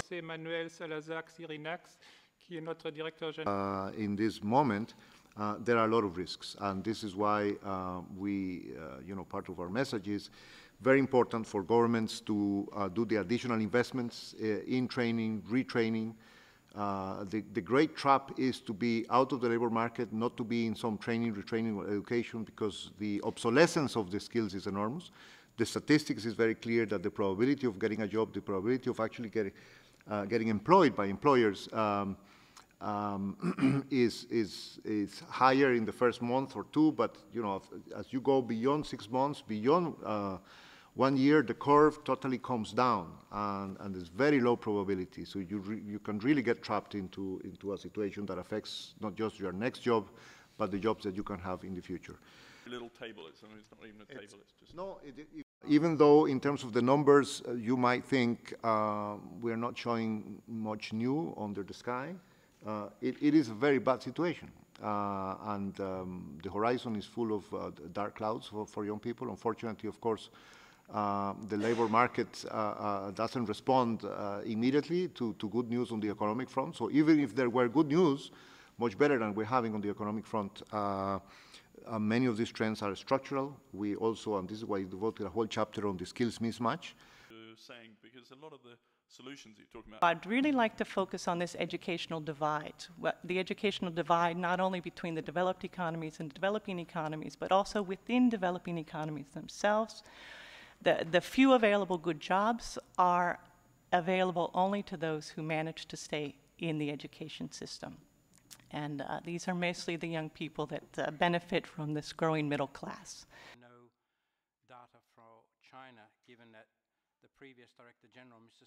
José Manuel Salazar-Xirinax, qui est notre directeur général. In this moment, there are a lot of risks, and this is why part of our message is very important for governments to do the additional investments in training, retraining. The great trap is to be out of the labor market, not to be in some training, retraining, or education, because the obsolescence of the skills is enormous. The statistics is very clear that the probability of getting a job, the probability of actually getting employed by employers is higher in the first month or two, but as you go beyond 6 months, beyond 1 year, the curve totally comes down, and there's very low probability. So you can really get trapped into a situation that affects not just your next job, but the jobs that you can have in the future. Little table. It's not even a table. It's just no. Even though in terms of the numbers, you might think we're not showing much new under the sky, it is a very bad situation. And the horizon is full of dark clouds for young people. Unfortunately, of course, the labor market doesn't respond immediately to good news on the economic front. So even if there were good news, much better than we're having on the economic front, many of these trends are structural. We also, and this is why we devoted a whole chapter on the skills mismatch. Saying, because a lot of the solutions you're talking about. I'd really like to focus on this educational divide. The educational divide not only between the developed economies and developing economies, but also within developing economies themselves. The few available good jobs are available only to those who manage to stay in the education system. And these are mostly the young people that benefit from this growing middle class. No data for China, given that the previous Director General, Mr.